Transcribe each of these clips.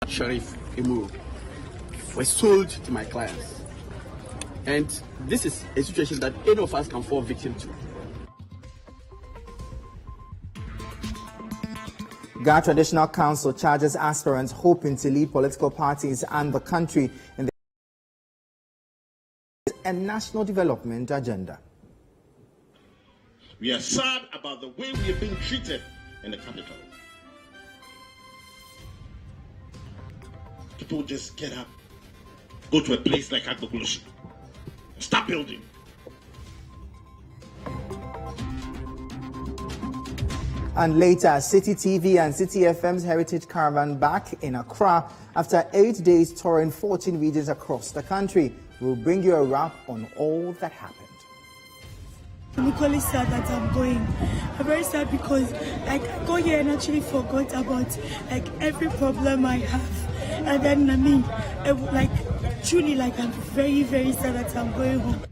Sharif Emu were sold to my clients. And this is a situation that any of us can fall victim to. Ghana Traditional Council charges aspirants hoping to lead political parties and the country in a national development agenda. We are sad about the way we are being treated in the capital. People just get up, go to a place like Agbogoloshi, start building. And later, Citi TV and Citi FM's Heritage Caravan back in Accra after 8 days touring 14 regions across the country. We'll bring you a wrap on all that happened. I'm equally sad that I'm going. I'm very sad because I go here and actually forgot about every problem I have. And then truly I'm very, very sad that I'm going home.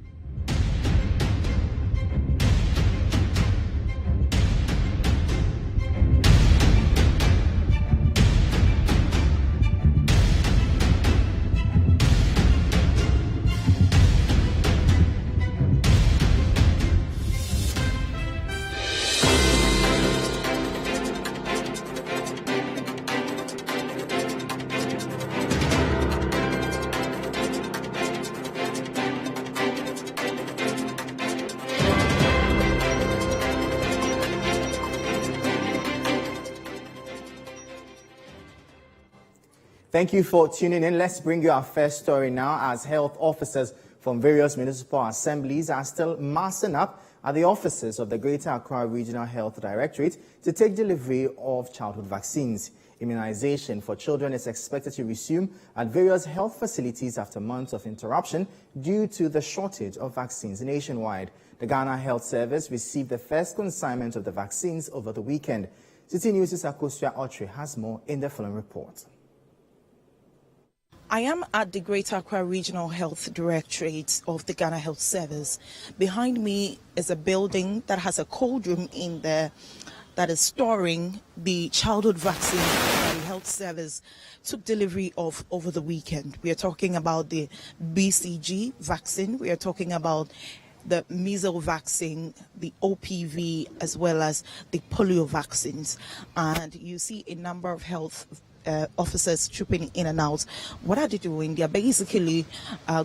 Thank you for tuning in. Let's bring you our first story now, as health officers from various municipal assemblies are still massing up at the offices of the Greater Accra Regional Health Directorate to take delivery of childhood vaccines. Immunization for children is expected to resume at various health facilities after months of interruption due to the shortage of vaccines nationwide. The Ghana Health Service received the first consignment of the vaccines over the weekend. Citi News' Akosua Otri has more in the following report. I am at the Greater Accra Regional Health Directorate of the Ghana Health Service. Behind me is a building that has a cold room in there that is storing the childhood vaccine that the Health Service took delivery of over the weekend. We are talking about the BCG vaccine. We are talking about the measles vaccine, the OPV, as well as the polio vaccines. And you see a number of health officers trooping in and out. What are they doing? They are basically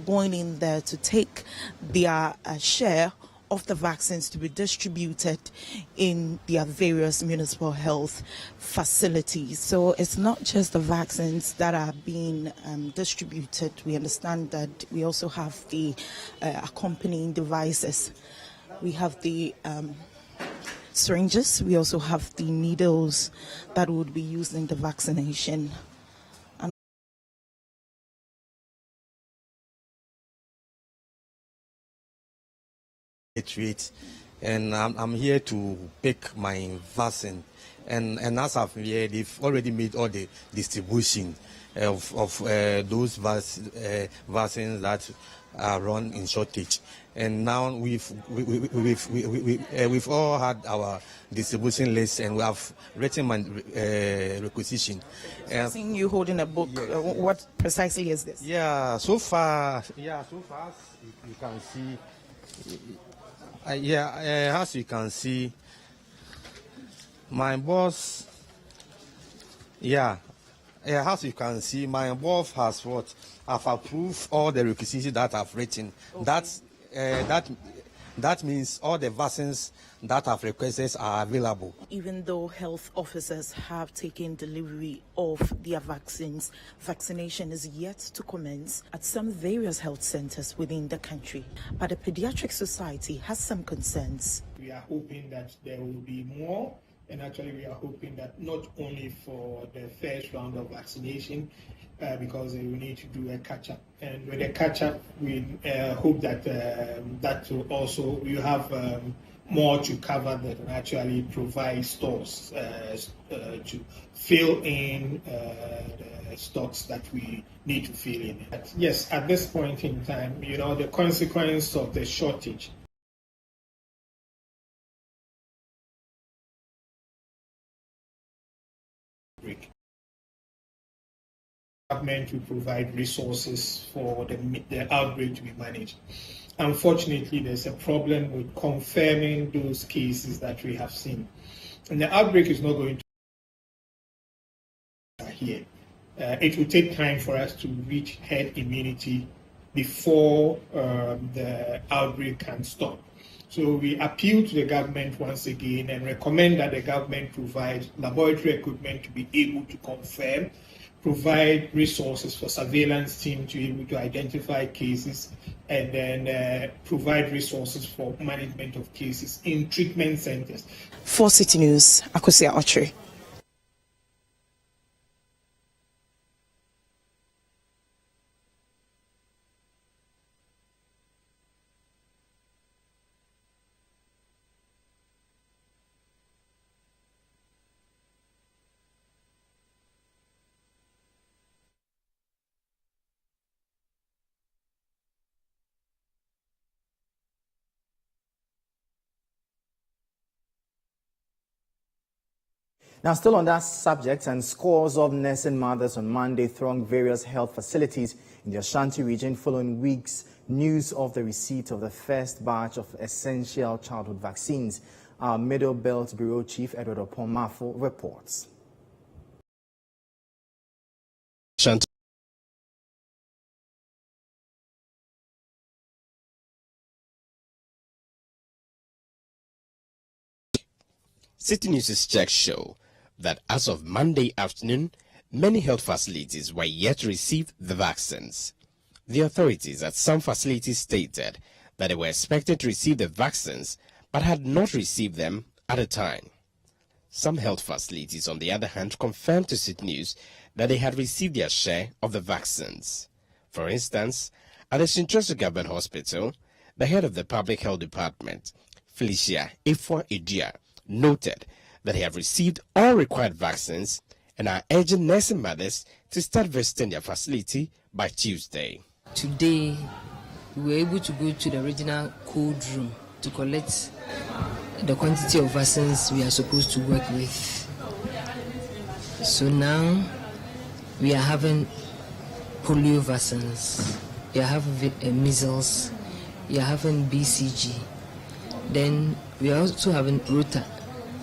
going in there to take their share of the vaccines to be distributed in their various municipal health facilities. So it's not just the vaccines that are being distributed. We understand that we also have the accompanying devices. We have the syringes. We also have the needles that would be used in the vaccination. And I'm here to pick my vaccine. And as of here, they've already made all the distribution of those vaccines that are run in shortage. And now we've all had our distribution list, and we have written my requisition. I've seen you holding a book. What precisely is this? So far as you can see, as you can see, my boss, as you can see, my boss has I've approved all the requisitions that I've written. Okay. That means all the vaccines that I've requested are available. Even though health officers have taken delivery of their vaccines, vaccination is yet to commence at some various health centers within the country. But the Pediatric Society has some concerns. We are hoping that there will be more, and actually we are hoping that not only for the first round of vaccination, because we need to do a catch-up. And with the catch-up, we hope that that will also, you have more to cover that and actually provide stores to fill in the stocks that we need to fill in. But yes, at this point in time, the consequence of the shortage break. government will provide resources for the outbreak to be managed. Unfortunately, there's a problem with confirming those cases that we have seen. And the outbreak is not going to be here. It will take time for us to reach herd immunity before the outbreak can stop. So we appeal to the government once again and recommend that the government provide laboratory equipment to be able to confirm, provide resources for surveillance team to be able to identify cases, and then provide resources for management of cases in treatment centers. For Citi News, Akosia Ochre. Now, still on that subject, and scores of nursing mothers on Monday thronged various health facilities in the Ashanti region following weeks' news of the receipt of the first batch of essential childhood vaccines. Our Middle Belt Bureau Chief Edward Oponmafo reports. Citi News' checks show that as of Monday afternoon, many health facilities were yet to receive the vaccines. The authorities at some facilities stated that they were expected to receive the vaccines but had not received them at the time. Some health facilities, on the other hand, confirmed to Citi News that they had received their share of the vaccines. For instance, at the Sintreso Government Hospital, the head of the Public Health Department, Felicia Ifwa Edia, noted that they have received all required vaccines and are urging nursing mothers to start visiting their facility by Tuesday. Today, we were able to go to the regional cold room to collect the quantity of vaccines we are supposed to work with. So now, we are having polio vaccines, we are having measles, we are having BCG, then we are also having Rota,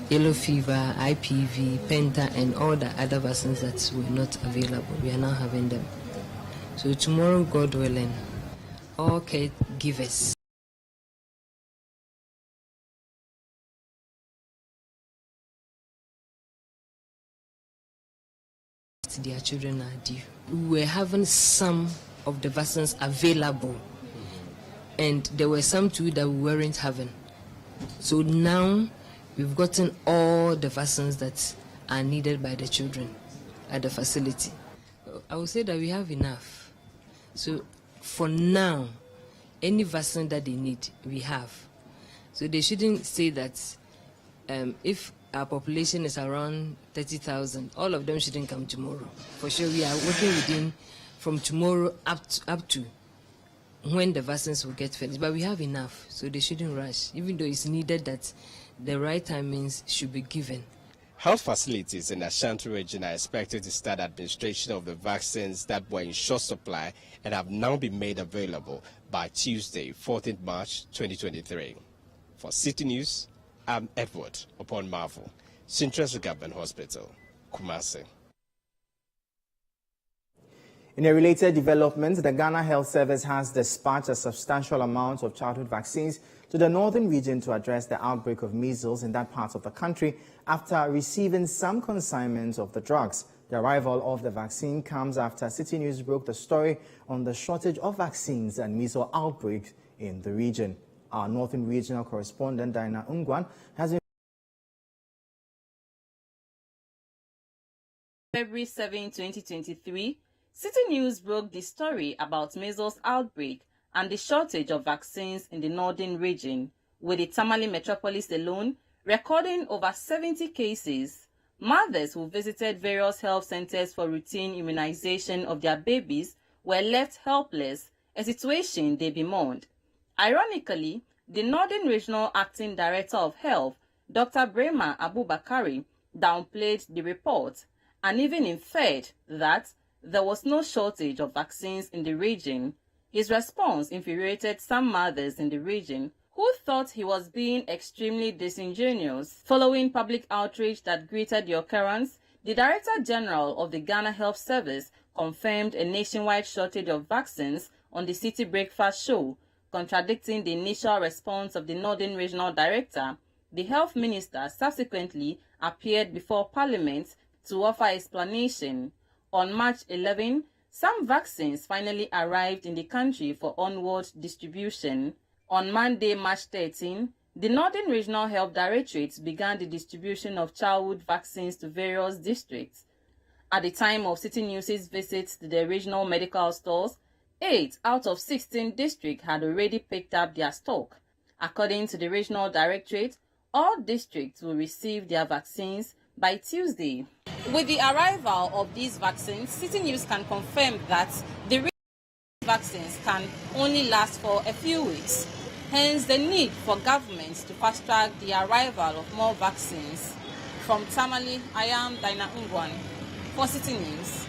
yellow fever, IPV, Penta, and all the other vaccines that were not available. We are now having them. So tomorrow, God willing, all caregivers their children are due. We were having some of the vaccines available, and there were some too that we weren't having. So now we've gotten all the vaccines that are needed by the children at the facility. I would say that we have enough. So for now, any vaccine that they need, we have. So they shouldn't say that if our population is around 30,000, all of them shouldn't come tomorrow. For sure, we are working within from tomorrow up to when the vaccines will get finished. But we have enough, so they shouldn't rush, even though it's needed that the right timings should be given. Health facilities in the Ashanti region are expected to start administration of the vaccines that were in short supply and have now been made available by Tuesday, 14th March 2023. For Citi News, I'm Edward Oponmafo, Sintreso Government Hospital, Kumasi. In a related development, the Ghana Health Service has dispatched a substantial amount of childhood vaccines to the northern region to address the outbreak of measles in that part of the country after receiving some consignments of the drugs. The arrival of the vaccine comes after Citi News broke the story on the shortage of vaccines and measles outbreak in the region. Our northern regional correspondent, Diana Ungwan, has been February 7, 2023, Citi News broke the story about measles outbreak and the shortage of vaccines in the northern region, with the Tamale metropolis alone recording over 70 cases. Mothers who visited various health centers for routine immunization of their babies were left helpless, a situation they bemoaned. Ironically, the Northern Regional Acting Director of Health, Dr. Brema Abubakari, downplayed the report and even inferred that there was no shortage of vaccines in the region. His response infuriated some mothers in the region who thought he was being extremely disingenuous. Following public outrage that greeted the occurrence, the Director General of the Ghana Health Service confirmed a nationwide shortage of vaccines on the Citi Breakfast Show, contradicting the initial response of the Northern Regional Director. The Health Minister subsequently appeared before Parliament to offer explanation. On March 11, some vaccines finally arrived in the country for onward distribution. On Monday, March 13, the Northern Regional Health Directorate began the distribution of childhood vaccines to various districts. At the time of Citi News' visit to the regional medical stores, 8 out of 16 districts had already picked up their stock. According to the Regional Directorate, all districts will receive their vaccines by Tuesday. With the arrival of these vaccines, Citi News can confirm that the vaccines can only last for a few weeks. Hence, the need for governments to fast-track the arrival of more vaccines. From Tamale, I am Dinah Ungwan for Citi News.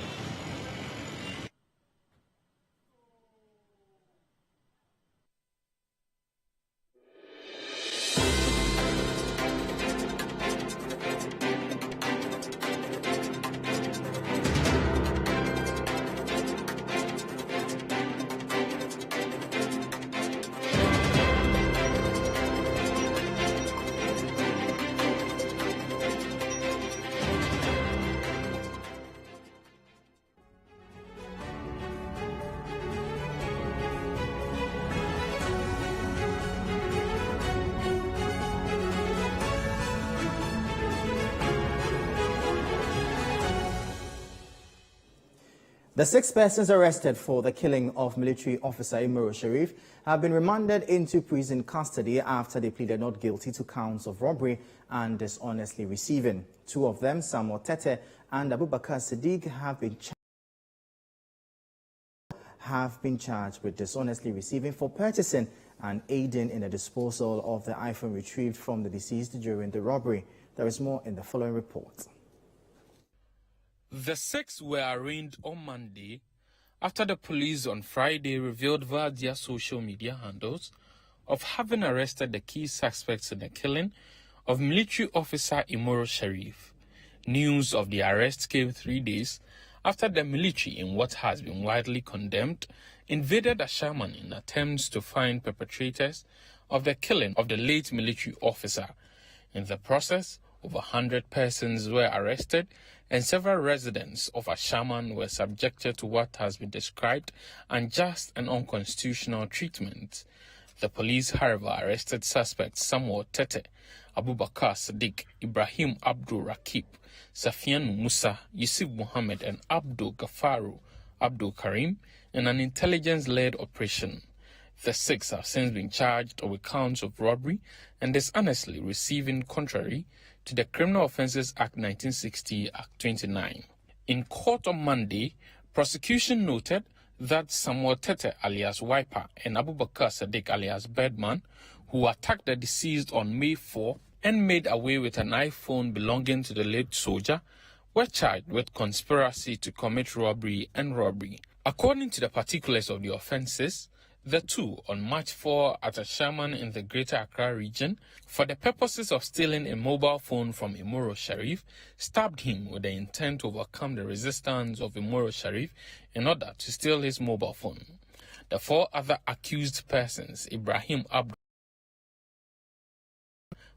The 6 persons arrested for the killing of military officer Imoro Sharif have been remanded into prison custody after they pleaded not guilty to counts of robbery and dishonestly receiving. 2 of them, Samuel Tete and Abubakar Sadiq, have been charged with dishonestly receiving for purchasing and aiding in the disposal of the iPhone retrieved from the deceased during the robbery. There is more in the following report. The 6 were arraigned on Monday after the police on Friday revealed via their social media handles of having arrested the key suspects in the killing of military officer Imoro Sharif. News of the arrest came 3 days after the military, in what has been widely condemned, invaded Ashaman in attempts to find perpetrators of the killing of the late military officer. In the process, over 100 persons were arrested and several residents of Ashaman were subjected to what has been described unjust and unconstitutional treatment. The police, however, arrested suspects Samuel Tete, Abubakar Sadiq, Ibrahim Abdul Rakib, Safian Musa, Yusuf Muhammad, and Abdul Gafaru Abdul Karim in an intelligence-led operation. The 6 have since been charged with counts of robbery and dishonestly receiving, contrary to the Criminal Offences Act 1960, Act 29. In court on Monday, prosecution noted that Samuel Tete alias Wiper and Abubakar Sadiq alias Birdman, who attacked the deceased on May 4 and made away with an iPhone belonging to the late soldier, were charged with conspiracy to commit robbery and robbery. According to the particulars of the offences, the 2 on March 4 at a shaman in the Greater Accra region, for the purposes of stealing a mobile phone from Imoro Sharif, stabbed him with the intent to overcome the resistance of Imoro Sharif in order to steal his mobile phone. The 4 other accused persons, Ibrahim Abdul,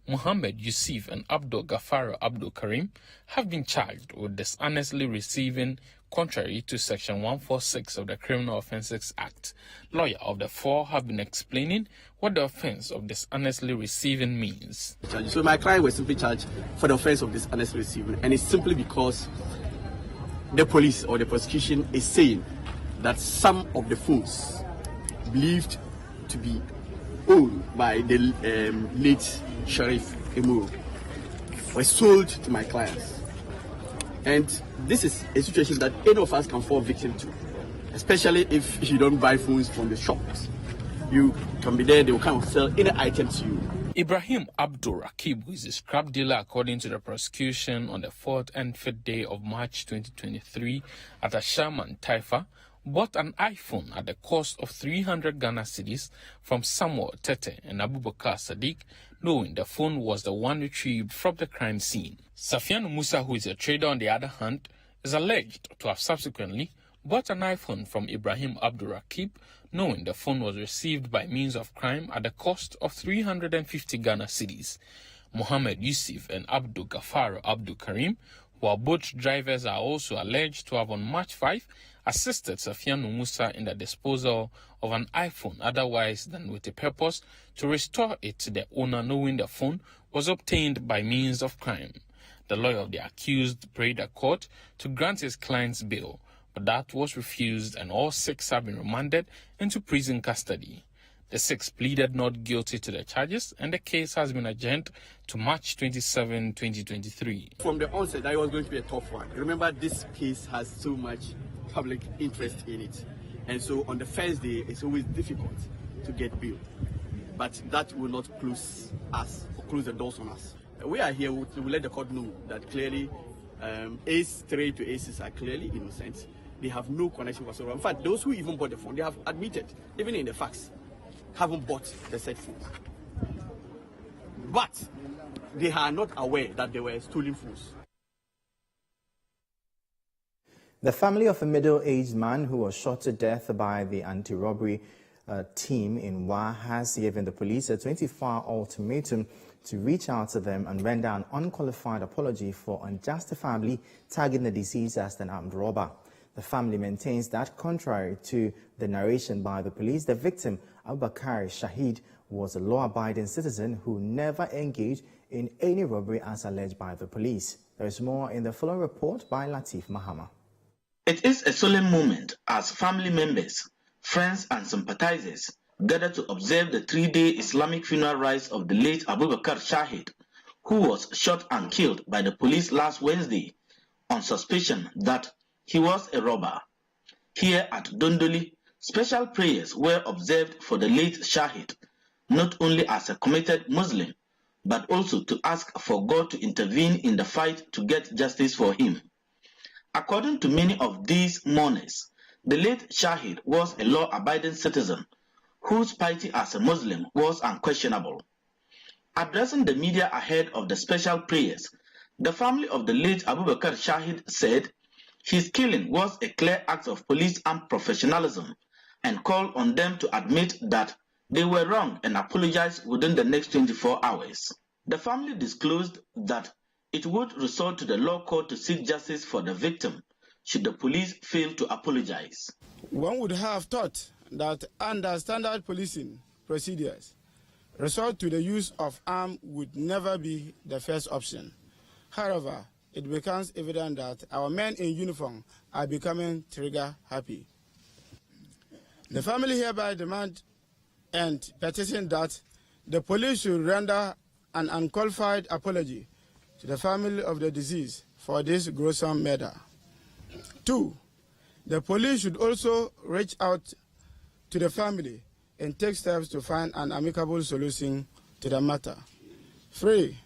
Muhammad Yusuf and Abdul Gafar Abdul Karim, have been charged with dishonestly receiving, contrary to Section 146 of the Criminal Offences Act. Lawyer of the 4 have been explaining what the offence of dishonestly receiving means. So my client was simply charged for the offence of dishonestly receiving, and it's simply because the police or the prosecution is saying that some of the phones believed to be owned by the late Sharif Imoro were sold to my clients. And this is a situation that any of us can fall victim to, especially if you don't buy phones from the shops. You can be there, they will come and sell any item to you. Ibrahim Abdul Rakib, who is a scrap dealer according to the prosecution, on the 4th and 5th day of March 2023 at Asham and Taifa, bought an iPhone at the cost of 300 Ghana cedis from Samuel Tete and Abubakar Sadiq, knowing the phone was the one retrieved from the crime scene. Safian Musa, who is a trader on the other hand, is alleged to have subsequently bought an iPhone from Ibrahim Abdul Rakib, knowing the phone was received by means of crime at the cost of 350 Ghana cedis. Mohammed Yusuf and Abdul Ghaffar Abdul Karim, who are both drivers, are also alleged to have on March 5 assisted Safian Musa in the disposal of an iPhone otherwise than with a purpose to restore it to the owner, knowing the phone was obtained by means of crime. The lawyer of the accused prayed the court to grant his client's bail, but that was refused and all 6 have been remanded into prison custody. The 6 pleaded not guilty to the charges and the case has been adjourned to March 27, 2023. From the onset, that was going to be a tough one. Remember, this case has so much public interest in it. And so on the first day, it's always difficult to get bail. But that will not close us or close the doors on us. We are here to let the court know that clearly ACE3 to ACEs are clearly innocent. They have no connection whatsoever. In fact, those who even bought the phone, they have admitted, even in the facts, haven't bought the said phone. But they are not aware that they were stolen phones. The family of a middle-aged man who was shot to death by the anti-robbery team in Wa has given the police a 24-hour ultimatum to reach out to them and render an unqualified apology for unjustifiably tagging the deceased as an armed robber. The family maintains that, contrary to the narration by the police, the victim, Abubakar Shahid, was a law-abiding citizen who never engaged in any robbery as alleged by the police. There is more in the following report by Latif Mahama. It is a solemn moment as family members, friends and sympathizers gather to observe the 3-day Islamic funeral rites of the late Abubakar Shahid, who was shot and killed by the police last Wednesday on suspicion that he was a robber. Here at Dondoli, special prayers were observed for the late Shahid, not only as a committed Muslim, but also to ask for God to intervene in the fight to get justice for him. According to many of these mourners, the late Shahid was a law-abiding citizen whose piety as a Muslim was unquestionable. Addressing the media ahead of the special prayers, the family of the late Abubakar Shahid said his killing was a clear act of police and professionalism and called on them to admit that they were wrong and apologize within the next 24 hours. The family disclosed that it would resort to the law court to seek justice for the victim should the police fail to apologize. One would have thought that under standard policing procedures, resort to the use of arms would never be the first option. However, it becomes evident that our men in uniform are becoming trigger happy. The family hereby demand and petition that the police should render an unqualified apology to the family of the deceased for this gruesome murder. 2, the police should also reach out to the family and take steps to find an amicable solution to the matter. 3,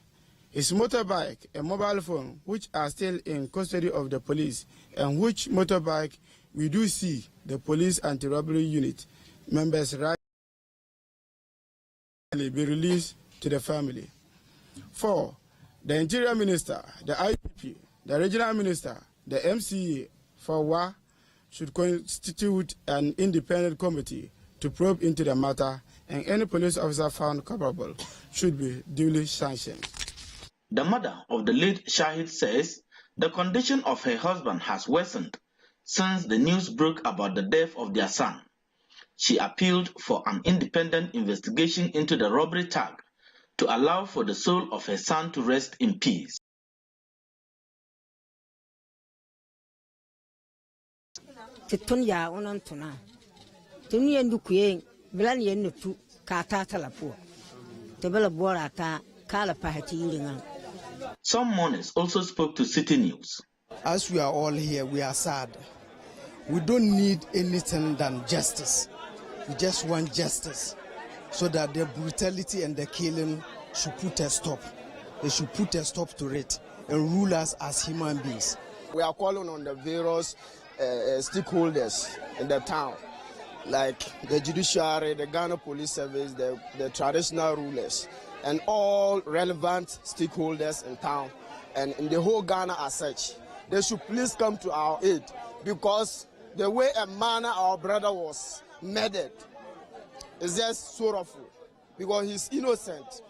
his motorbike and mobile phone, which are still in custody of the police, and which motorbike we do see the police anti-robbery unit members right be released to the family. 4, the Interior Minister, the IPP, the Regional Minister, the MCA for WA should constitute an independent committee to probe into the matter, and any police officer found culpable should be duly sanctioned. The mother of the late Shahid says the condition of her husband has worsened since the news broke about the death of their son. She appealed for an independent investigation into the robbery tag to allow for the soul of her son to rest in peace. Some mourners also spoke to Citi News. As we are all here, we are sad. We don't need anything than justice. We just want justice so that the brutality and the killing should put a stop. They should put a stop to it and rule us as human beings. We are calling on the various stakeholders in the town, like the judiciary, the Ghana Police Service, the traditional rulers, and all relevant stakeholders in town and in the whole Ghana as such. They should please come to our aid, because the way a man, our brother, was murdered is just sorrowful, because he's innocent.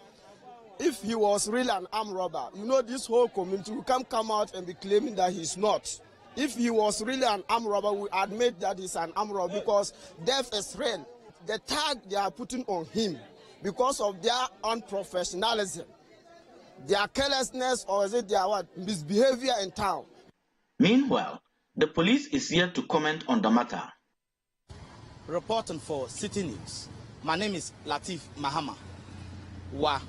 If he was really an armed robber, this whole community will come out and be claiming that he's not. If he was really an armed robber, we admit that he's an armed robber, because death is real. The tag they are putting on him because of their unprofessionalism, their carelessness, or is it their misbehavior in town. Meanwhile, the police is yet to comment on the matter. Reporting for Citi News. My name is Latif Mahama. Wa.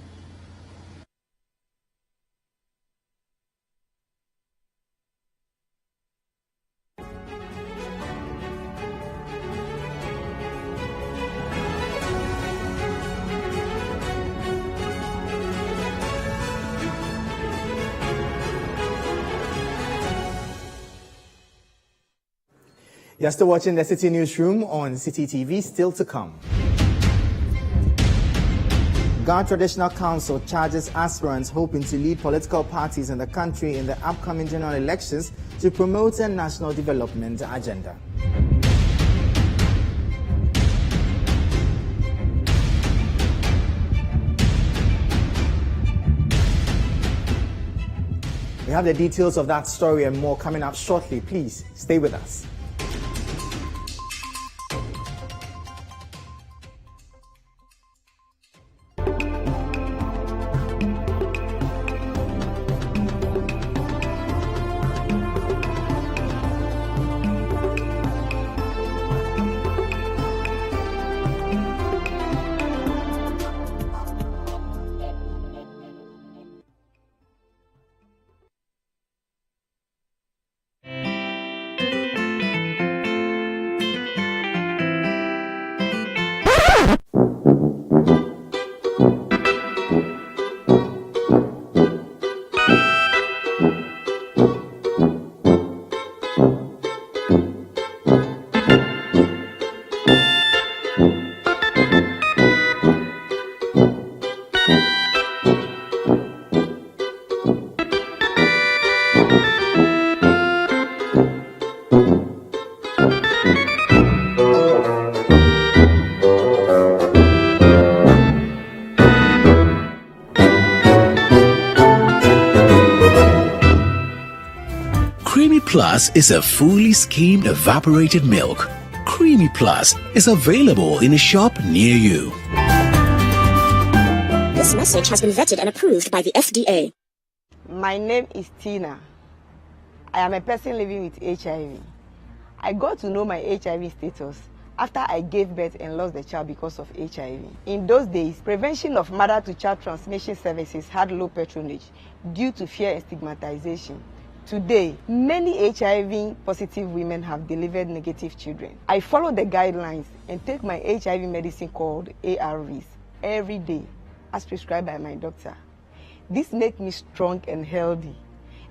You're still watching the Citi Newsroom on Citi TV, still to come. Ghana Traditional Council charges aspirants hoping to lead political parties in the country in the upcoming general elections to promote a national development agenda. We have the details of that story and more coming up shortly. Please stay with us. Plus is a fully skimmed evaporated milk. Creamy Plus is available in a shop near you. This message has been vetted and approved by the FDA. My name is Tina. I am a person living with HIV. I got to know my HIV status after I gave birth and lost the child because of HIV. In those days, prevention of mother-to-child transmission services had low patronage due to fear and stigmatization. Today, many HIV-positive women have delivered negative children. I follow the guidelines and take my HIV medicine called ARVs every day, as prescribed by my doctor. This makes me strong and healthy,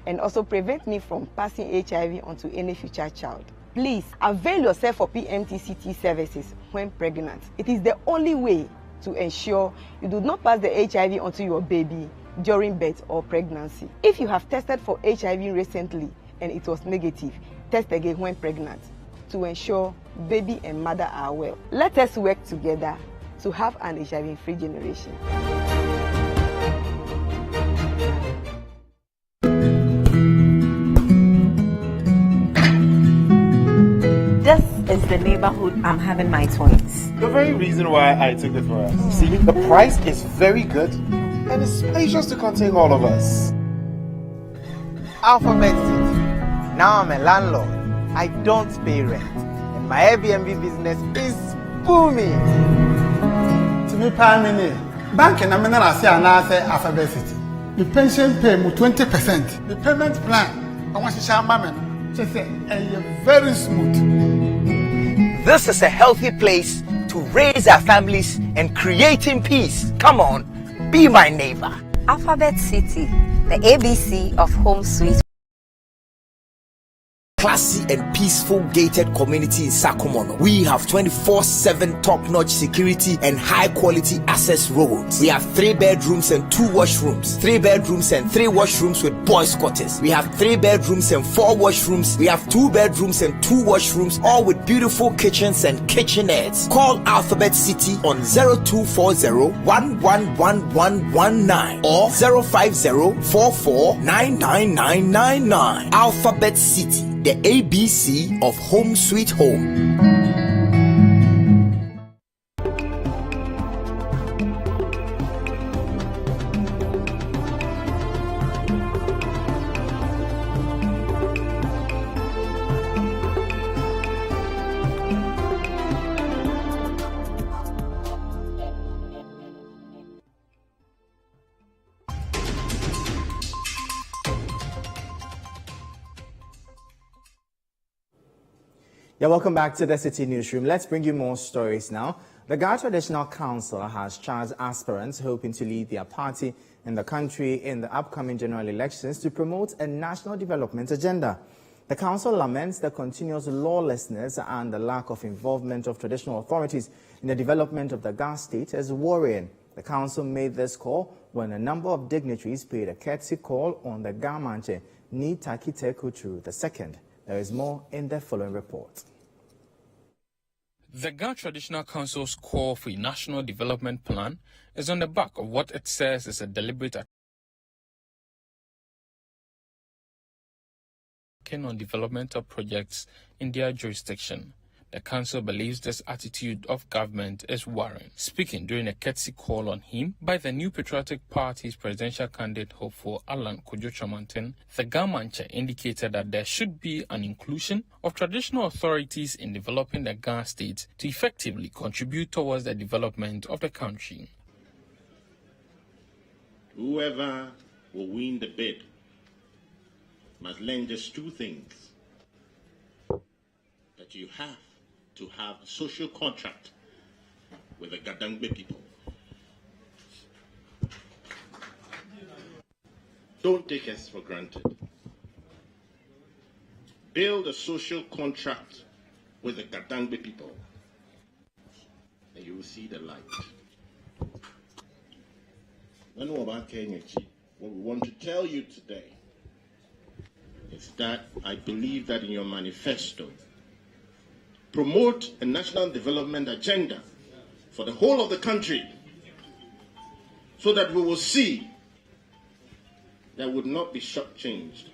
and also prevent me from passing HIV onto any future child. Please avail yourself of PMTCT services when pregnant. It is the only way to ensure you do not pass the HIV onto your baby during birth or pregnancy. If you have tested for HIV recently and it was negative, test again when pregnant to ensure baby and mother are well. Let us work together to have an HIV-free generation. This is the neighborhood I'm having my twins. The very reason why I took it for us. See, the price is very good and it's spacious to contain all of us. Alphabet City. Now I'm a landlord. I don't pay rent. And my Airbnb business is booming. To be prime minister, bank and I'm not say Alphabet City. The pension pay me 20%. The payment plan, I want to share my man. Just say, very smooth. This is a healthy place to raise our families and creating peace. Come on. Be my neighbor. Alphabet Citi, the ABC of home sweet. Classy and peaceful gated community in Sakomono. We have 24/7 top-notch security and high-quality access roads. We have 3 bedrooms and 2 washrooms. 3 bedrooms and 3 washrooms with boys' quarters. We have 3 bedrooms and 4 washrooms. We have 2 bedrooms and 2 washrooms, all with beautiful kitchens and kitchenettes. Call Alphabet Citi on 0240-111119 or 050-449999. Alphabet Citi, the ABC of home sweet home. Yeah, welcome back to the Citi Newsroom. Let's bring you more stories now. The Ghana Traditional Council has charged aspirants hoping to lead their party in the country in the upcoming general elections to promote a national development agenda. The council laments the continuous lawlessness and the lack of involvement of traditional authorities in the development of the Ghana state as worrying. The council made this call when a number of dignitaries paid a courtesy call on the Gamanche Ni Takite Kuchu II. There is more in the following report. The Ghana Traditional Council's call for a national development plan is on the back of what it says is a deliberate attack on developmental projects in their jurisdiction. The council believes this attitude of government is worrying. Speaking during a courtesy call on him by the New Patriotic Party's presidential candidate hopeful Alan Kojo Chamantin, the Gamanche indicated that there should be an inclusion of traditional authorities in developing the Ghana state to effectively contribute towards the development of the country. Whoever will win the bid must learn just 2 things. That you have to have a social contract with the Gadangbe people. Don't take us for granted. Build a social contract with the Gadangbe people, and you will see the light. What we want to tell you today is that I believe that in your manifesto, promote a national development agenda for the whole of the country so that we will see there would not be shortchanged.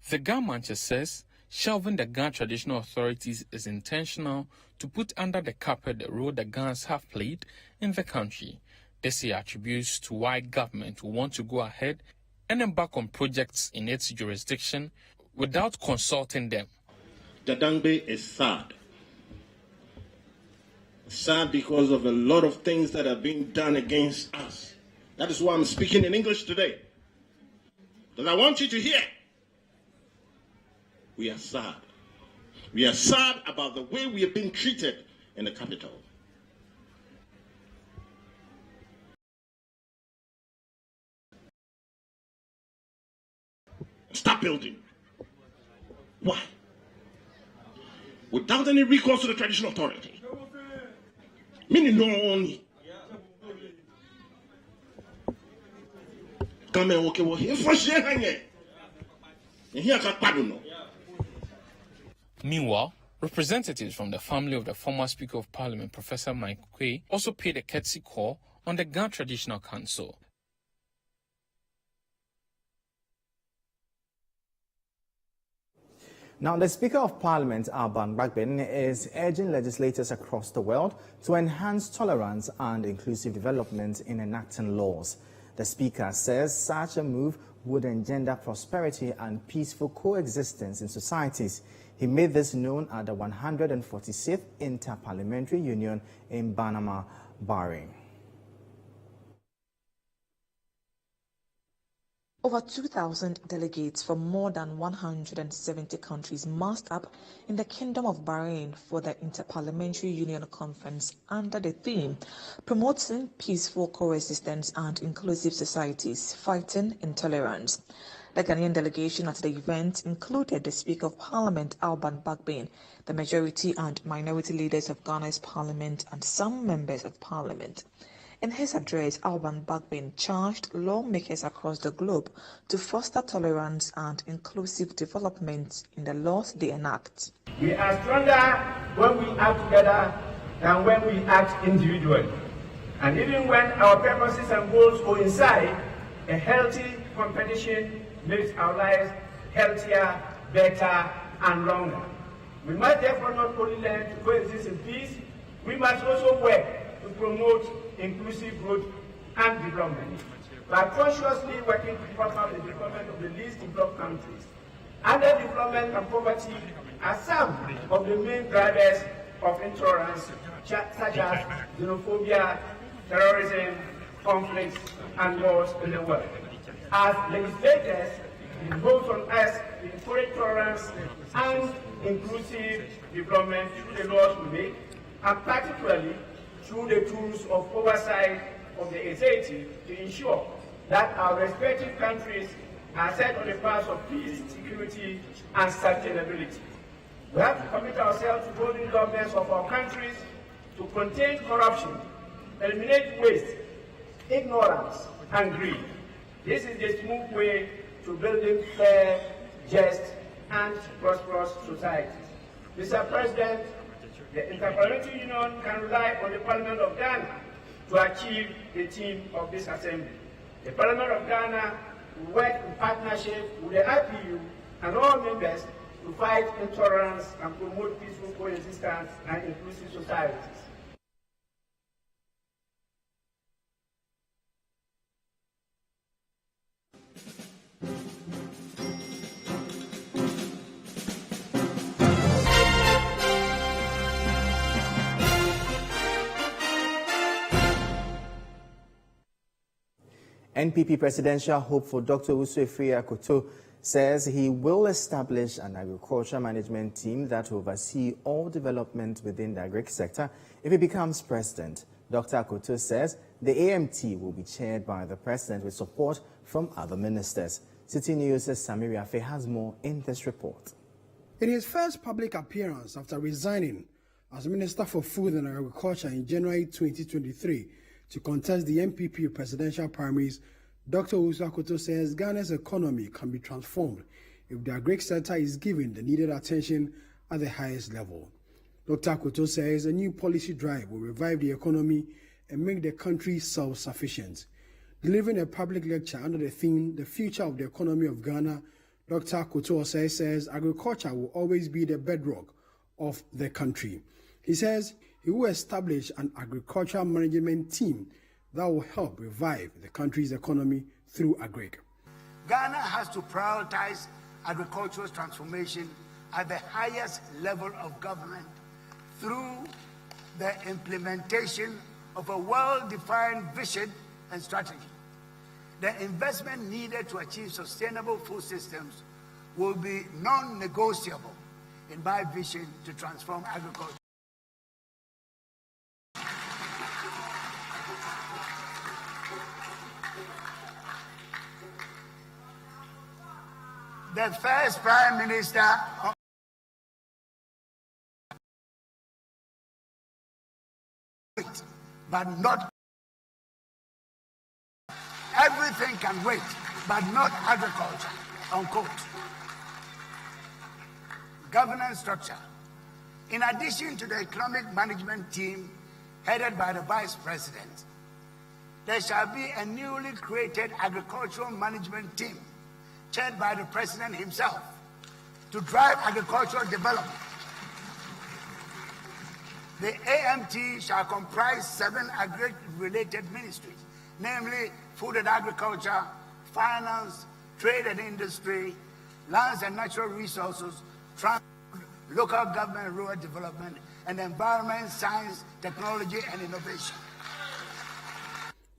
The Gamanche says shelving the Ghana traditional authorities is intentional to put under the carpet the role the Ghanaians have played in the country. This he attributes to why government will want to go ahead and embark on projects in its jurisdiction without consulting them. Gadangbe is sad. Sad because of a lot of things that are being done against us. That is why I'm speaking in English today. Because I want you to hear. We are sad. We are sad about the way we are being treated in the capital. Stop building. Why? Without any recourse to the traditional authority. Meaning no only. Come and walk away. Meanwhile, representatives from the family of the former Speaker of Parliament, Professor Mike Quay, also paid a courtesy call on the Ghana Traditional Council. Now, the Speaker of Parliament, Alban Bagbin, is urging legislators across the world to enhance tolerance and inclusive development in enacting laws. The Speaker says such a move would engender prosperity and peaceful coexistence in societies. He made this known at the 146th Inter-Parliamentary Union in Panama, Bahrain. Over 2,000 delegates from more than 170 countries massed up in the Kingdom of Bahrain for the Interparliamentary Union Conference under the theme Promoting Peaceful Coexistence and Inclusive Societies, Fighting Intolerance. The Ghanaian delegation at the event included the Speaker of Parliament, Alban Bagbin, the majority and minority leaders of Ghana's parliament, and some members of parliament. In his address, Alban Bagbin charged lawmakers across the globe to foster tolerance and inclusive development in the laws they enact. We are stronger when we act together than when we act individually. And even when our purposes and goals coincide, a healthy competition makes our lives healthier, better, and longer. We must therefore not only learn to coexist in peace, we must also work to promote inclusive growth and development by consciously working to promote the development of the least developed countries. Underdevelopment and poverty are some of the main drivers of intolerance, such as xenophobia, terrorism, conflicts, and wars in the world. As legislators, it falls on us to encourage tolerance and inclusive development through the laws we make, and particularly through the tools of oversight of the executive to ensure that our respective countries are set on the path of peace, security, and sustainability. We have to commit ourselves to holding governments of our countries to contain corruption, eliminate waste, ignorance, and greed. This is the smooth way to building fair, just, and prosperous societies. Mr. President, the Interparliamentary Union can rely on the Parliament of Ghana to achieve the theme of this assembly. The Parliament of Ghana will work in partnership with the IPU and all members to fight intolerance and promote peaceful coexistence and inclusive societies. NPP presidential hopeful Dr. Usufri Akoto says he will establish an agriculture management team that will oversee all development within the agri sector if he becomes president. Dr. Akoto says the AMT will be chaired by the president with support from other ministers. Citi News' Samiri Afe has more in this report. In his first public appearance after resigning as Minister for Food and Agriculture in January 2023 to contest the NPP presidential primaries, Dr. Usufri Akoto says Ghana's economy can be transformed if the agri sector is given the needed attention at the highest level. Dr. Akoto says a new policy drive will revive the economy and make the country self-sufficient. Delivering a public lecture under the theme, The Future of the Economy of Ghana, Dr. Akoto says agriculture will always be the bedrock of the country. He says he will establish an agricultural management team that will help revive the country's economy through agri. Ghana has to prioritize agricultural transformation at the highest level of government through the implementation of a well-defined vision and strategy. The investment needed to achieve sustainable food systems will be non-negotiable in my vision to transform agriculture. The first Prime Minister but not everything can wait, but not agriculture, unquote. Governance structure. In addition to the economic management team headed by the Vice President, there shall be a newly created agricultural management team chaired by the President himself to drive agricultural development. The AMT shall comprise 7 agri-related ministries, namely Food and Agriculture, Finance, Trade and Industry, Lands and Natural Resources, Transport, Local Government and Rural Development, and Environment, Science, Technology and Innovation.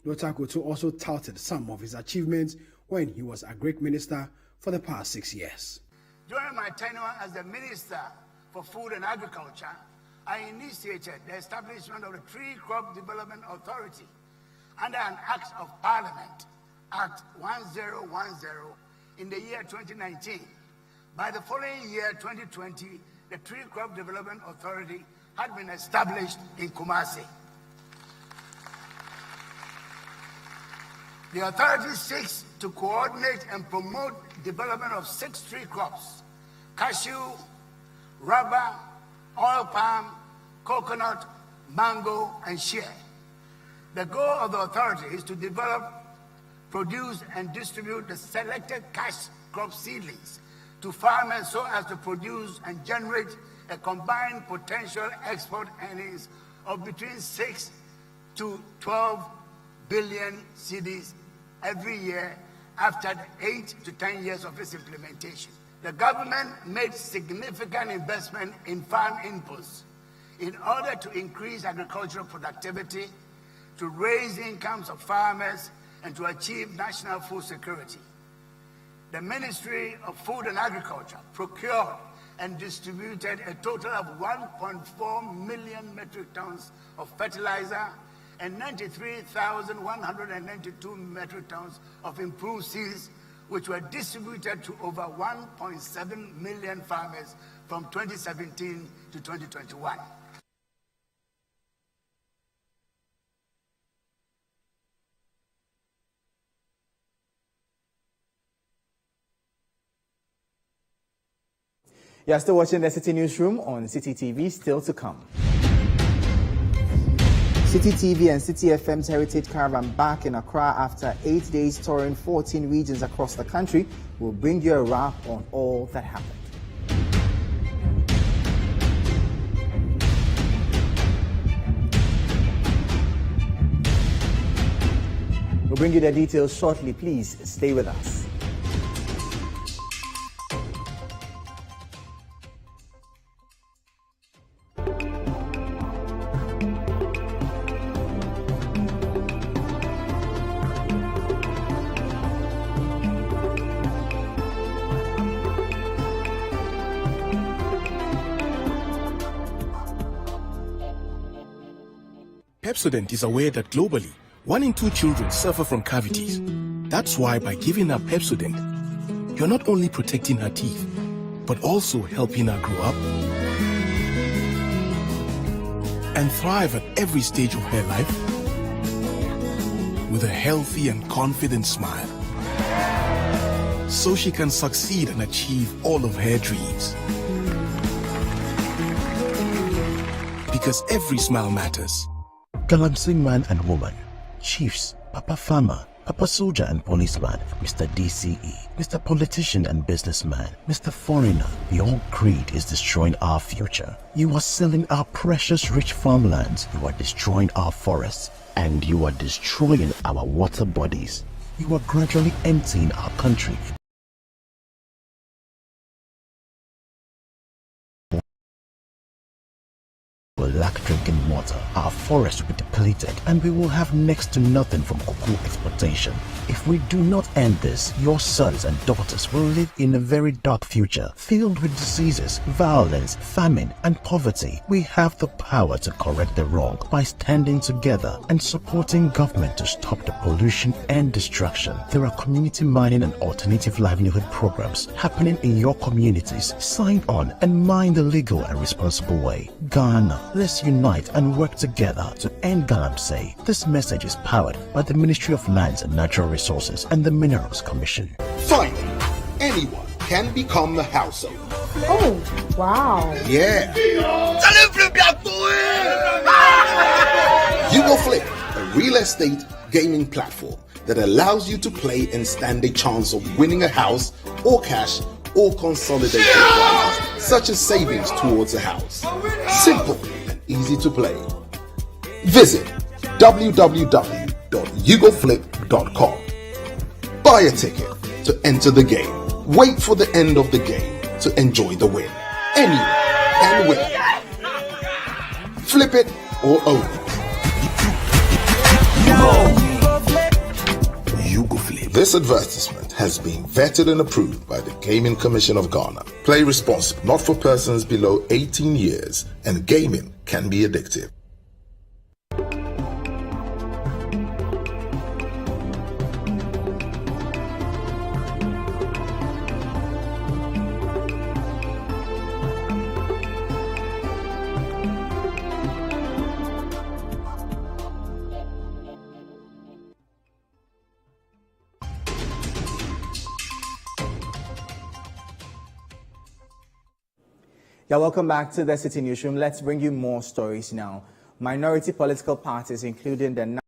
Dr. Akoto also touted some of his achievements when he was Agric Minister for the past 6 years. During my tenure as the Minister for Food and Agriculture, I initiated the establishment of the Tree Crop Development Authority under an Act of Parliament, Act 1010, in the year 2019. By the following year, 2020, the Tree Crop Development Authority had been established in Kumasi. The authority seeks to coordinate and promote development of 6 tree crops: cashew, rubber, oil palm, coconut, mango, and shea. The goal of the authority is to develop, produce, and distribute the selected cash crop seedlings to farmers so as to produce and generate a combined potential export earnings of between 6 to 12 billion cedis every year after the 8 to 10 years of its implementation. The government made significant investment in farm inputs in order to increase agricultural productivity, to raise incomes of farmers, and to achieve national food security. The Ministry of Food and Agriculture procured and distributed a total of 1.4 million metric tons of fertilizer and 93,192 metric tons of improved seeds, which were distributed to over 1.7 million farmers from 2017 to 2021. You are still watching the Citi Newsroom on Citi TV, still to come. Citi TV and Citi FM's Heritage Caravan back in Accra after 8 days touring 14 regions across the country will bring you a wrap on all that happened. We'll bring you the details shortly. Please stay with us. Pepsodent is aware that globally, 1 in 2 children suffer from cavities. That's why by giving her Pepsodent, you're not only protecting her teeth, but also helping her grow up and thrive at every stage of her life with a healthy and confident smile, so she can succeed and achieve all of her dreams. Because every smile matters. Galamsey man and woman, chiefs, Papa farmer, Papa soldier and policeman, Mr. DCE, Mr. politician and businessman, Mr. foreigner, your greed is destroying our future. You are selling our precious rich farmlands, you are destroying our forests, and you are destroying our water bodies. You are gradually emptying our country. Will lack drinking water, our forests will be depleted, and we will have next to nothing from cocoa exploitation. If we do not end this, your sons and daughters will live in a very dark future, filled with diseases, violence, famine, and poverty. We have the power to correct the wrong by standing together and supporting government to stop the pollution and destruction. There are community mining and alternative livelihood programs happening in your communities. Sign on and mine the legal and responsible way. Ghana, let's unite and work together to end Galamsey. This message is powered by the Ministry of Lands and Natural Resources and the Minerals Commission. Finally, anyone can become a house owner. Oh, wow. Yeah. You Go Flip, a real estate gaming platform that allows you to play and stand a chance of winning a house or cash or consolidated prizes, such as savings towards a house. Simple and easy to play. Visit www.yougoflip.com. Buy a ticket to enter the game. Wait for the end of the game to enjoy the win. Anyone can win. Flip it or own it. You Go Flip. This advertisement has been vetted and approved by the Gaming Commission of Ghana. Play responsibly, not for persons below 18 years, and gaming can be addictive. Yeah, welcome back to the Citi Newsroom. Let's bring you more stories now. Minority political parties, including the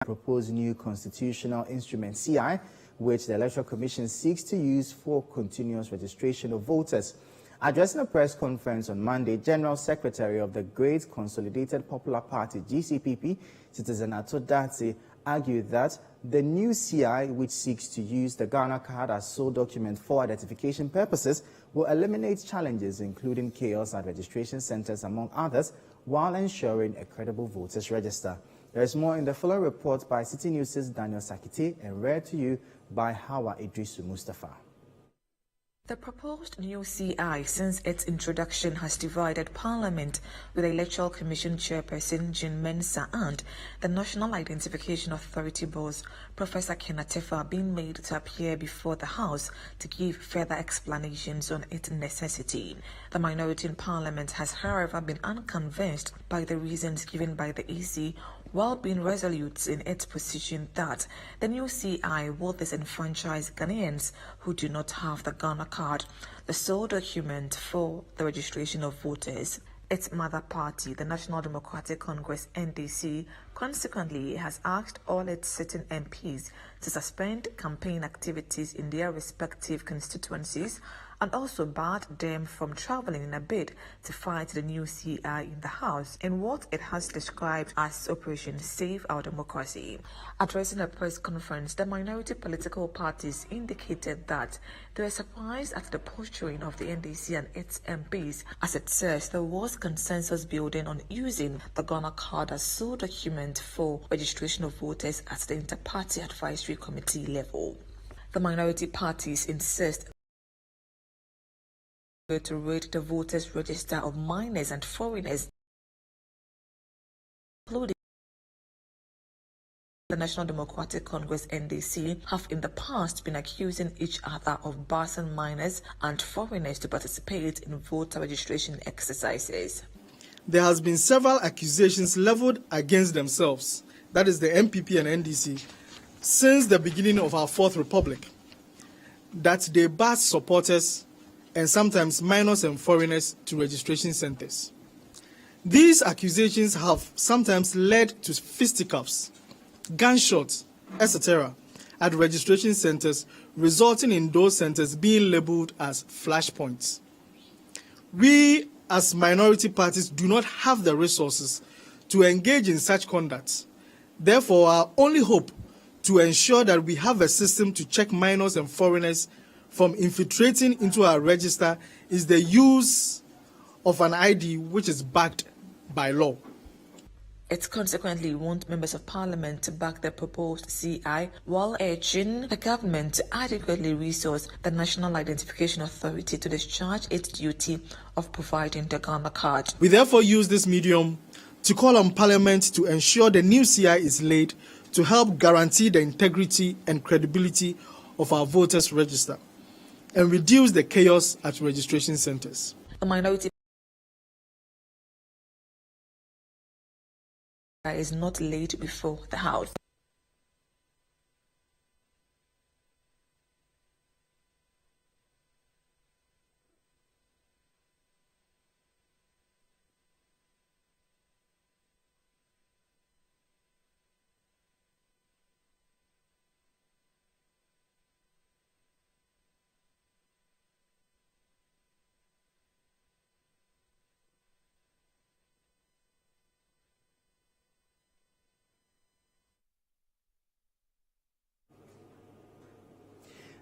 proposed new constitutional instrument, CI, which the Electoral Commission seeks to use for continuous registration of voters. Addressing a press conference on Monday, General Secretary of the Great Consolidated Popular Party, GCPP, Citizen Ato Datse, argued that the new CI, which seeks to use the Ghana card as sole document for identification purposes, will eliminate challenges including chaos at registration centers, among others, while ensuring a credible voters register. There is more in the following report by Citi News' Daniel Sakite and read to you by Hawa Idrisu Mustafa. The proposed new CI, since its introduction, has divided Parliament, with the Electoral Commission Chairperson Jean Mensah and the National Identification Authority boss, Professor Kenatefa, being made to appear before the House to give further explanations on its necessity. The minority in Parliament has, however, been unconvinced by the reasons given by the EC, while being resolute in its position that the new CI will disenfranchise Ghanaians who do not have the Ghana card, the sole document for the registration of voters. Its mother party, the National Democratic Congress (NDC), consequently has asked all its sitting MPs to suspend campaign activities in their respective constituencies and also barred them from travelling in a bid to fight the new CI in the House in what it has described as Operation Save Our Democracy. Addressing a press conference, the minority political parties indicated that they were surprised at the posturing of the NDC and its MPs. As it says, there was consensus building on using the Ghana card as sole document for registration of voters at the Inter-Party Advisory Committee level. The minority parties insist to read the voters' register of minors and foreigners, including the National Democratic Congress (NDC), have in the past been accusing each other of barring minors and foreigners to participate in voter registration exercises. There has been several accusations leveled against themselves, that is the MPP and NDC, since the beginning of our Fourth Republic, that they bar supporters and sometimes minors and foreigners to registration centers. These accusations have sometimes led to fisticuffs, gunshots, etc. at registration centers, resulting in those centers being labeled as flashpoints. We, as minority parties, do not have the resources to engage in such conduct. Therefore, our only hope to ensure that we have a system to check minors and foreigners from infiltrating into our register is the use of an ID which is backed by law. It consequently wants members of parliament to back the proposed CI while urging the government to adequately resource the National Identification Authority to discharge its duty of providing the Ghana card. We therefore use this medium to call on Parliament to ensure the new CI is laid to help guarantee the integrity and credibility of our voters' register and reduce the chaos at registration centers. The minority is not laid before the House.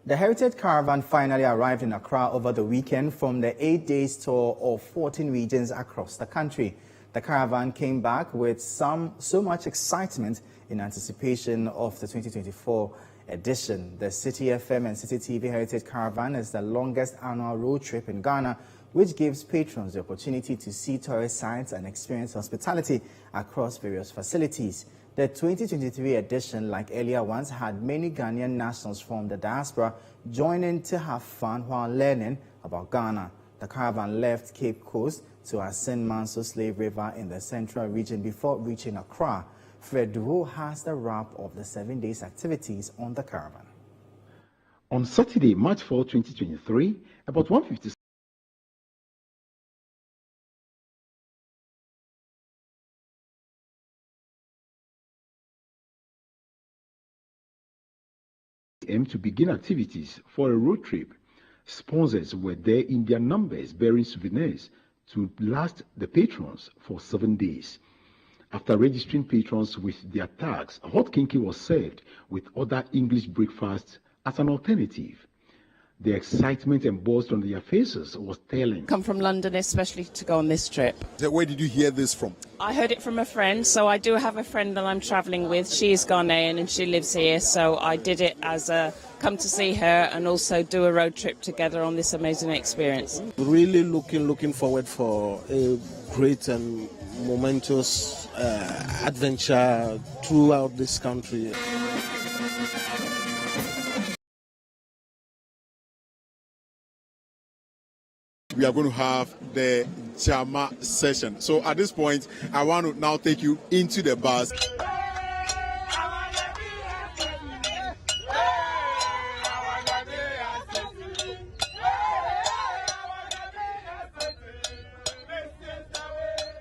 The Heritage Caravan finally arrived in Accra over the weekend from the 8-day tour of 14 regions across the country. The caravan came back with so much excitement in anticipation of the 2024 edition. The Citi FM and Citi TV Heritage Caravan is the longest annual road trip in Ghana, which gives patrons the opportunity to see tourist sites and experience hospitality across various facilities. The 2023 edition, like earlier ones, had many Ghanaian nationals from the diaspora joining to have fun while learning about Ghana. The caravan left Cape Coast to ascend Manso Slave River in the central region before reaching Accra. Fred Duho has the wrap of the 7 days activities on the caravan. On Saturday, March 4, 2023, about 1:50 a.m. to begin activities for a road trip. Sponsors were there in their numbers bearing souvenirs to last the patrons for 7 days. After registering patrons with their tags, hot kinky was served with other English breakfasts as an alternative. The excitement embossed on their faces was telling. Come from London especially to go on this trip. Where did you hear this from? I heard it from a friend, so I do have a friend that I'm travelling with. She is Ghanaian and she lives here, so I did it as a come to see her and also do a road trip together on this amazing experience. Really looking forward for a great and momentous adventure throughout this country. We are going to have the Jama session. So at this point, I want to now take you into the bus.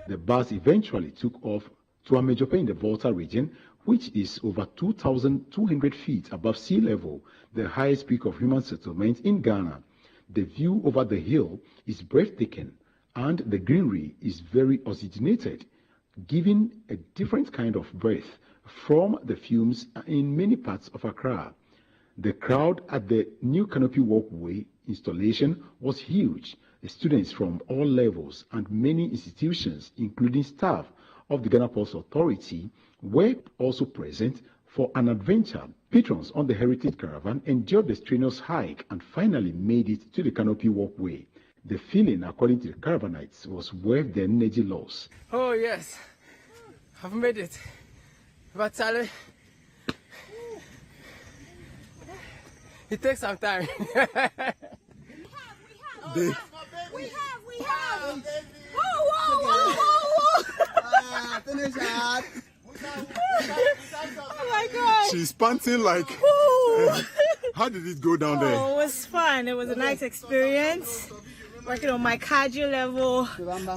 The bus eventually took off to Amejope in the Volta region, which is over 2,200 feet above sea level, the highest peak of human settlement in Ghana. The view over the hill is breathtaking, and the greenery is very oxygenated, giving a different kind of breath from the fumes in many parts of Accra. The crowd at the new canopy walkway installation was huge. Students from all levels and many institutions, including staff of the Ghana Ports Authority, were also present for an adventure. Patrons on the Heritage Caravan enjoyed the strenuous hike and finally made it to the canopy walkway. The feeling, according to the caravanites, was worth the energy loss. Oh yes, I've made it. But Charlie, it takes some time. We have. Whoa. Finish that. Oh my God. She's panting like. How did it go down there? Oh, it was fun. It was a nice experience. Working on my cardio level,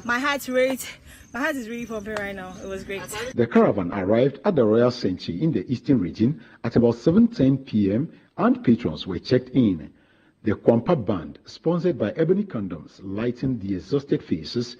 my heart rate. My heart is really pumping right now. It was great. The caravan arrived at the Royal Sanctuary in the eastern region at about 7:10 p.m. and patrons were checked in. The Kwampa Band, sponsored by Ebony Condoms, lightened the exhausted faces.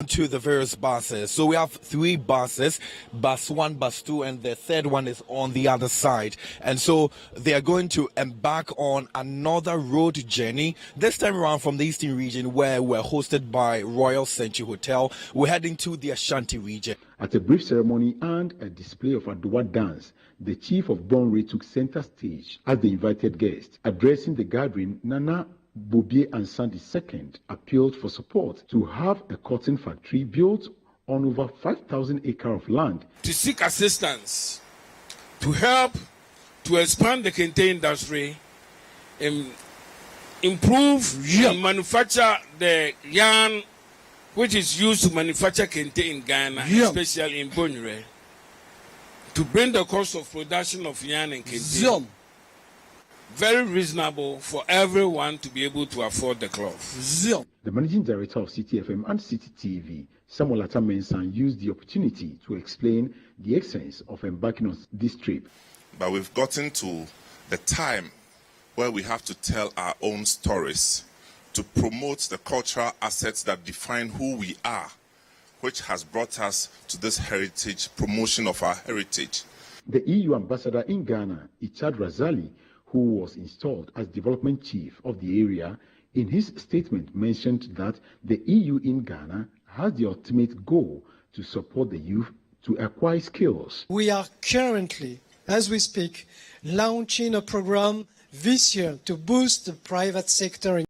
To the various buses. So we have 3 buses, bus 1, bus 2, and the third one is on the other side. And so they are going to embark on another road journey, this time around from the eastern region where we're hosted by Royal Sanctuary Hotel. We're heading to the Ashanti region. At a brief ceremony and a display of Aduwa dance, the chief of Bonre took center stage as the invited guest. Addressing the gathering, Nana Bobie Ansan II appealed for support to have a cotton factory built on over 5,000 acres of land. To seek assistance to help to expand the kente industry, improve and manufacture the yarn which is used to manufacture kente in Ghana, especially in Bonre, to bring the cost of production of yarn and kente very reasonable for everyone to be able to afford the cloth. The managing director of Citi FM and Citi TV, Samuel Atamensan, used the opportunity to explain the essence of embarking on this trip. But we've gotten to the time where we have to tell our own stories to promote the cultural assets that define who we are, which has brought us to this heritage, promotion of our heritage. The EU ambassador in Ghana, Ichad Razali, who was installed as development chief of the area, in his statement mentioned that the EU in Ghana has the ultimate goal to support the youth to acquire skills. We are currently, as we speak, launching a program this year to boost the private sector in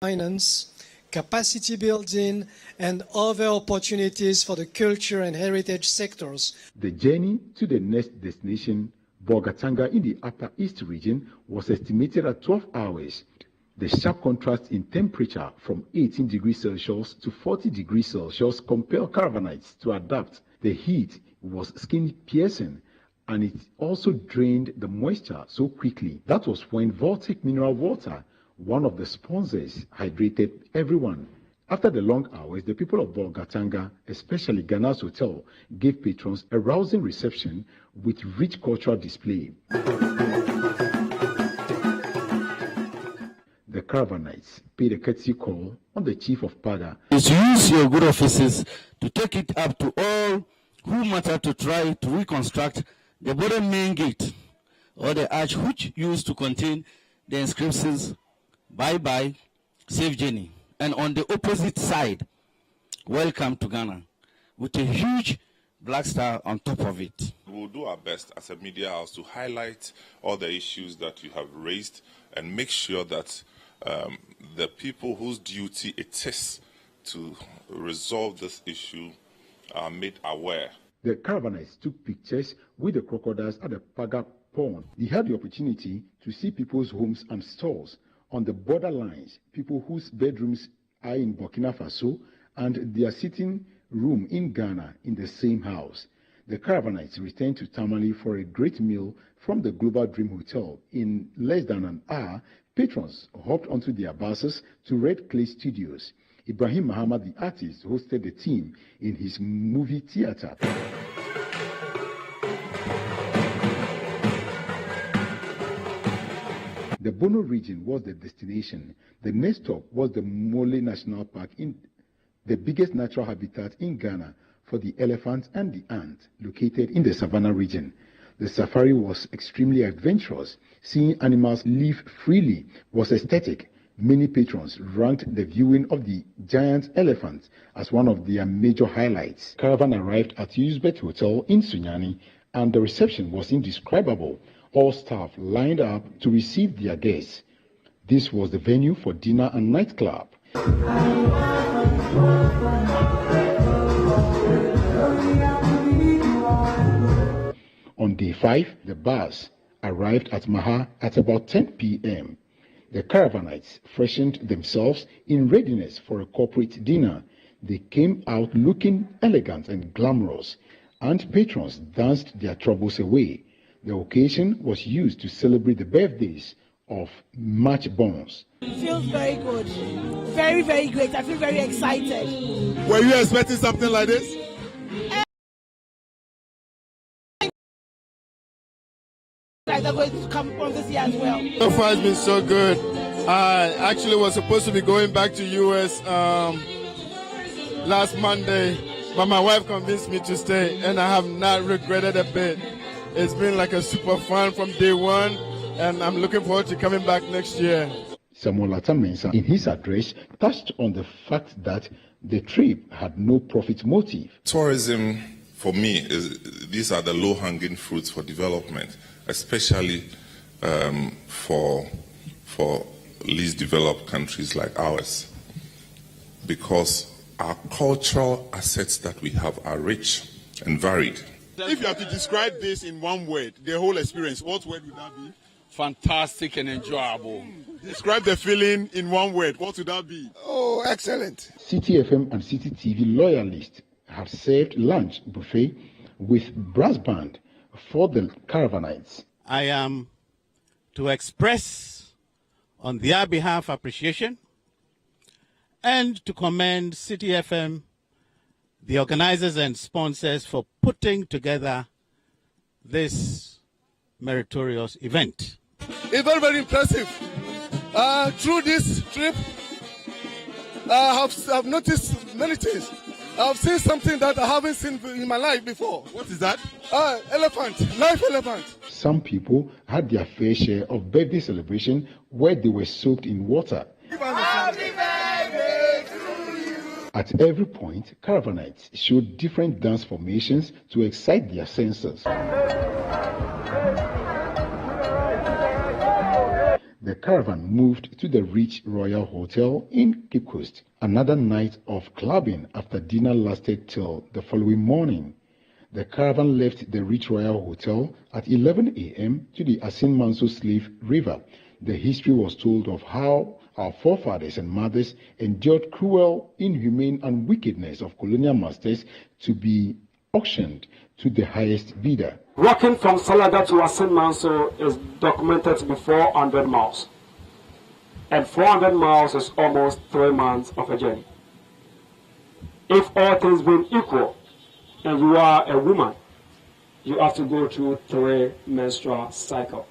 finance, capacity building, and other opportunities for the culture and heritage sectors. The journey to the next destination, Bolgatanga in the Upper East region, was estimated at 12 hours. The sharp contrast in temperature from 18 degrees Celsius to 40 degrees Celsius compelled caravanites to adapt. The heat was skin-piercing, and it also drained the moisture so quickly. That was when Voltic Mineral Water, one of the sponsors, hydrated everyone. After the long hours, the people of Bolgatanga, especially Ghana's Hotel, gave patrons a rousing reception with rich cultural display. The caravanites paid a courtesy call on the chief of Paga. Is use your good offices to take it up to all who matter to try to reconstruct the modern main gate or the arch which used to contain the inscriptions "Bye-bye, safe journey," and on the opposite side, "Welcome to Ghana," with a huge black star on top of it. We'll do our best as a media house to highlight all the issues that you have raised and make sure that the people whose duty it is to resolve this issue are made aware. The caravanites took pictures with the crocodiles at the Paga pond. They had the opportunity to see people's homes and stores on the borderlines, people whose bedrooms are in Burkina Faso and their sitting room in Ghana in the same house. The caravanites returned to Tamale for a great meal from the Global Dream Hotel. In less than an hour, patrons hopped onto their buses to Red Clay Studios. Ibrahim Muhammad, the artist, hosted the team in his movie theater. The Bono region was the destination. The next stop was the Mole National Park, in the biggest natural habitat in Ghana for the elephant and the ant, located in the Savannah region. The safari was extremely adventurous. Seeing animals live freely was aesthetic. Many patrons ranked the viewing of the giant elephant as one of their major highlights. Caravan arrived at Uzbek Hotel in Sunyani, and the reception was indescribable. All staff lined up to receive their guests. This was the venue for dinner and nightclub. On day 5, the bus arrived at Maha at about 10 p.m. The caravanites freshened themselves in readiness for a corporate dinner. They came out looking elegant and glamorous, and patrons danced their troubles away. The occasion was used to celebrate the birthdays of match bonds. It feels very good. Very, very great. I feel very excited. Were you expecting something like this? They're going to come from this year as well. So far it's been so good. I actually was supposed to be going back to US last Monday, but my wife convinced me to stay, and I have not regretted a bit. It's been like a super fun from day one, and I'm looking forward to coming back next year. Samuel Atamensa, in his address, touched on the fact that the trip had no profit motive. Tourism, for me, these are the low-hanging fruits for development, especially for least developed countries like ours, because our cultural assets that we have are rich and varied. If you have to describe this in one word, the whole experience, what word would that be? Fantastic and enjoyable. Describe the feeling in one word, what would that be? Oh, excellent. Citi FM and Citi TV loyalists have served lunch buffet with brass band for the caravanites. I am to express on their behalf appreciation and to commend Citi FM, the organizers and sponsors, for putting together this meritorious event. It's very, very impressive. Through this trip, I've noticed many things. I've seen something that I haven't seen in my life before. What is that? Elephant, live elephant. Some people had their fair share of birthday celebration where they were soaked in water. Happy birthday to you. At every point, caravanites showed different dance formations to excite their senses. The caravan moved to the Rich Royal Hotel in Cape Coast. Another night of clubbing after dinner lasted till the following morning. The caravan left the Rich Royal Hotel at 11 a.m. to the Asin Manso Slave River. The history was told of how our forefathers and mothers endured cruel, inhumane, and wickedness of colonial masters to be auctioned to the highest bidder. Walking from Salaga to Asin Manso is documented to be 400 miles. And 400 miles is almost 3 months of a journey. If all things being equal, and you are a woman, you have to go through 3 menstrual cycles.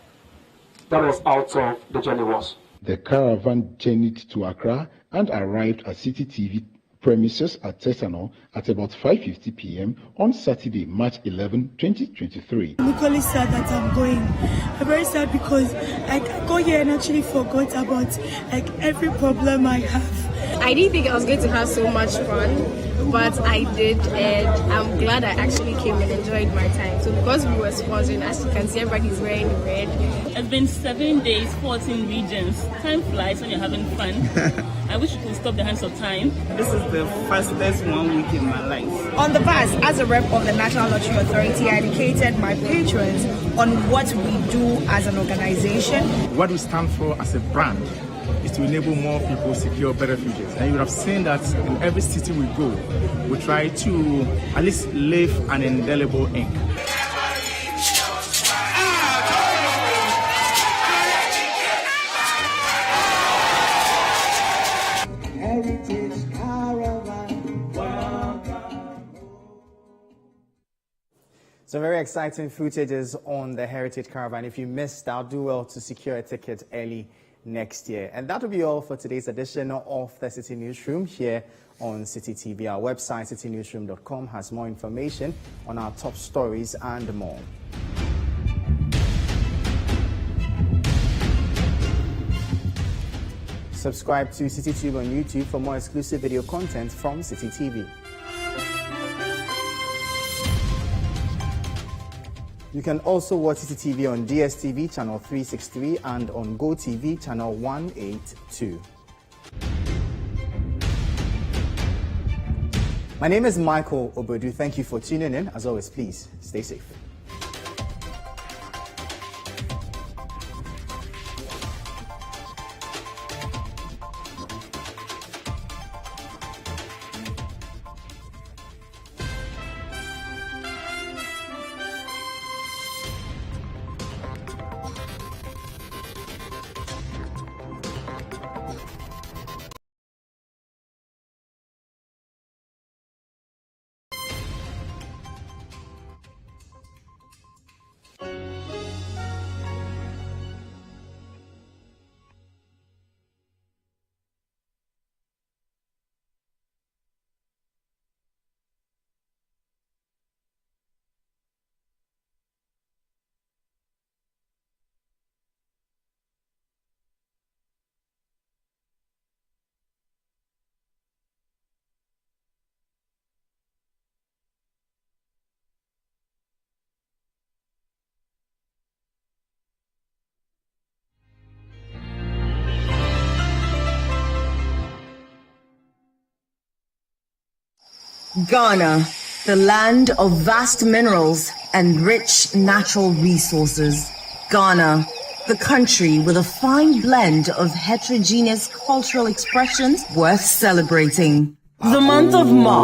That was how tough the journey was. The caravan journeyed to Accra and arrived at Citi TV premises at Tesano at about 5:50 p.m. on Saturday, March 11, 2023. I'm equally sad that I'm going. I'm very sad because I got here and actually forgot about every problem I have. I didn't think I was going to have so much fun, but I did, and I'm glad I actually came and enjoyed my time. So because we were sponsoring, as you can see, everybody's wearing red. It's been 7 days, 14 regions. Time flies when you're having fun. I wish you could stop the hands of time. This is the fastest 1 week in my life. On the bus, as a rep of the National Lottery Authority, I educated my patrons on what we do as an organization. What we stand for as a brand is to enable more people secure better futures. And you would have seen that in every city we go, we try to at least leave an indelible ink. Some very exciting footages on the Heritage Caravan. If you missed out, do well to secure a ticket early next year. And that will be all for today's edition of the Citi Newsroom here on Citi TV. Our website, citinewsroom.com, has more information on our top stories and more. Subscribe to Citi TV on YouTube for more exclusive video content from Citi TV. You can also watch Citi TV on DSTV channel 363 and on GoTV channel 182. My name is Michael Obodu. Thank you for tuning in. As always, please stay safe. Ghana, the land of vast minerals and rich natural resources. Ghana, the country with a fine blend of heterogeneous cultural expressions worth celebrating. The month of March